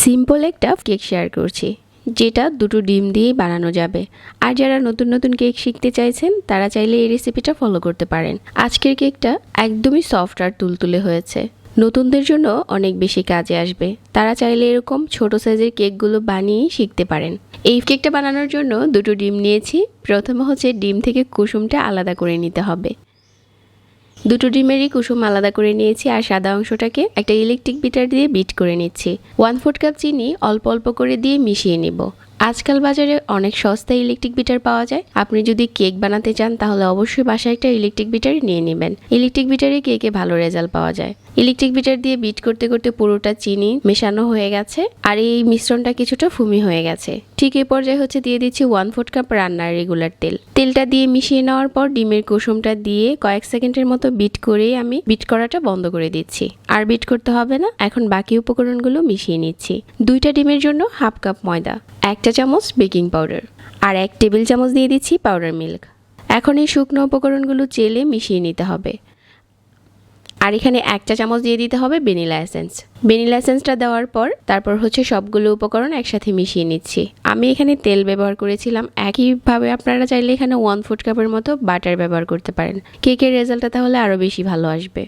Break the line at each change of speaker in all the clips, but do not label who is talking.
Simple একটা cake share করছি, যেটা দুটো ডিম দিয়েই বানানো যাবে। আর যারা নতুন নতুন কেক শিখতে চাইছেন তারা চাইলে এই রেসিপিটা ফলো করতে পারেন। আজকের কেকটা একদমই সফট আর তুলতুলে হয়েছে, নতুনদের জন্য অনেক বেশি কাজে আসবে। তারা চাইলে এরকম ছোট সাইজের কেকগুলো বানিয়েই শিখতে পারেন। এই কেকটা বানানোর জন্য দুটো ডিম নিয়েছি। প্রথমে হচ্ছে ডিম থেকে কুসুমটা আলাদা করে নিতে হবে। দুটো ডিমেরই কুসুম আলাদা করে নিয়েছি আর সাদা অংশটাকে একটা ইলেকট্রিক বিটার দিয়ে বিট করে নিচ্ছি। 1/4 কাপ চিনি অল্প অল্প করে দিয়ে মিশিয়ে নিব। আজকাল বাজারে অনেক সস্তা ইলেকট্রিক বিটার পাওয়া যায়। আপনি যদি কেক বানাতে চান তাহলে অবশ্যই বাসায় একটা ইলেকট্রিক বিটার নিয়ে নেবেন। ইলেকট্রিক বিটারে কেকে ভালো রেজাল্ট পাওয়া যায়। ইলেকট্রিক বিটার দিয়ে বিট করতে করতে পুরোটা চিনি মেশানো হয়ে গেছে আর এই মিশ্রণটা কিছুটা ফুমি হয়ে গেছে। ঠিক এই পর্যায়ে হচ্ছে দিয়ে দিচ্ছি 1/4 কাপ রান্নার রেগুলার তেল। তেলটা দিয়ে মিশিয়ে নেওয়ার পর ডিমের কুসুমটা দিয়ে কয়েক সেকেন্ডের মতো বিট করেই আমি বিট করাটা বন্ধ করে দিচ্ছি। আর বিট করতে হবে না। এখন বাকি উপকরণগুলো মিশিয়ে নিচ্ছি। 2টা ডিমের জন্য 1/2 কাপ ময়দা, 1 চা চামচ বেকিং পাউডার আর 1 টেবিল চামচ দিয়ে দিচ্ছি পাউডার মিল্ক। এখন এই শুকনো উপকরণগুলো চেলে মিশিয়ে নিতে হবে। আর এখানে 1 চা চামচ দিয়ে দিতে হবে ভ্যানিলা এসেন্স। ভ্যানিলা এসেন্সটা দেওয়ার পর তারপর হচ্ছে সবগুলো উপকরণ একসাথে মিশিয়ে নিচ্ছি। আমি এখানে তেল ব্যবহার করেছিলাম। একইভাবে আপনারা চাইলে এখানে 1/4 কাপের মতো বাটার ব্যবহার করতে পারেন। কেকের রেজাল্টটা তাহলে আরও বেশি ভালো আসবে।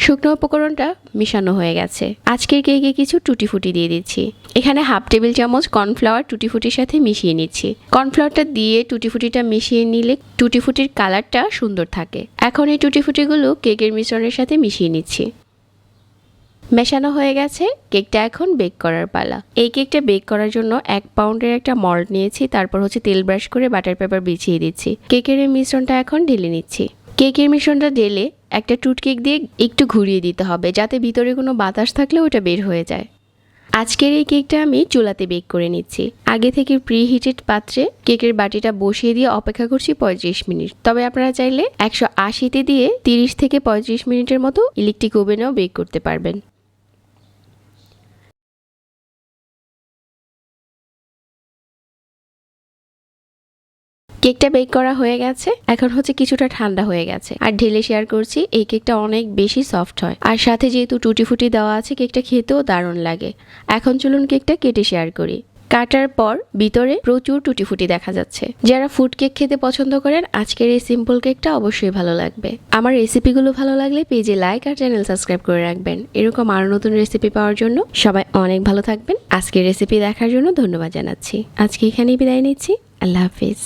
শুকনো উপকরণটা মিশানো হয়ে গেছে। আজকের কেকে কিছু টুটি ফুটি দিয়ে দিচ্ছি। এখানে 1/2 টেবিল চামচ কর্নফ্লাওয়ার টুটি ফুটির সাথে মিশিয়ে নিচ্ছি। কর্নফ্লাওয়ারটা দিয়ে টুটি ফুটিটা মিশিয়ে নিলে টুটি ফুটির কালারটা সুন্দর থাকে। এখন এই টুটি ফুটিগুলো কেকের মিশ্রণের সাথে মিশিয়ে নিচ্ছি। মেশানো হয়ে গেছে। কেকটা এখন বেক করার পালা। এই কেকটা বেক করার জন্য 1 পাউন্ডের একটা মল্ড নিয়েছি। তারপর হচ্ছে তেল ব্রাশ করে বাটার পেপার বিছিয়ে দিচ্ছি। কেকের এই মিশ্রণটা এখন ঢেলে নিচ্ছি। কেকের মিশ্রণটা ঢেলে একটা টুথকেক দিয়ে একটু ঘুরিয়ে দিতে হবে, যাতে ভিতরে কোনো বাতাস থাকলে ওটা বের হয়ে যায়। আজকের এই কেকটা আমি চুলাতে বেক করে নিচ্ছি। আগে থেকে প্রি হিটেড পাত্রে কেকের বাটিটা বসিয়ে দিয়ে অপেক্ষা করছি 35 মিনিট। তবে আপনারা চাইলে 180তে দিয়ে 30 থেকে 35 মিনিটের মতো ইলেকট্রিক ওভেনেও বেক করতে পারবেন। কেকটা বেক করা হয়ে গেছে। এখন হচ্ছে কিছুটা ঠান্ডা হয়ে গেছে আর ঢেলে শেয়ার করছি। এই কেকটা অনেক বেশি সফট হয় আর সাথে যেহেতু টুটি ফুটি দেওয়া আছে কেকটা খেতেও দারুণ লাগে। এখন চলুন কেকটা কেটে শেয়ার করি। কাটার পর ভিতরে প্রচুর টুটি ফুটি দেখা যাচ্ছে। যারা ফুড কেক খেতে পছন্দ করেন আজকের এই সিম্পল কেকটা অবশ্যই ভালো লাগবে। আমার রেসিপিগুলো ভালো লাগলে পেজে লাইক আর চ্যানেল সাবস্ক্রাইব করে রাখবেন। এরকম আরো নতুন রেসিপি পাওয়ার জন্য সবাই অনেক ভালো থাকবেন। আজকের রেসিপি দেখার জন্য ধন্যবাদ জানাচ্ছি। আজকে এখানেই বিদায় নিচ্ছি। আল্লাহ হাফিজ।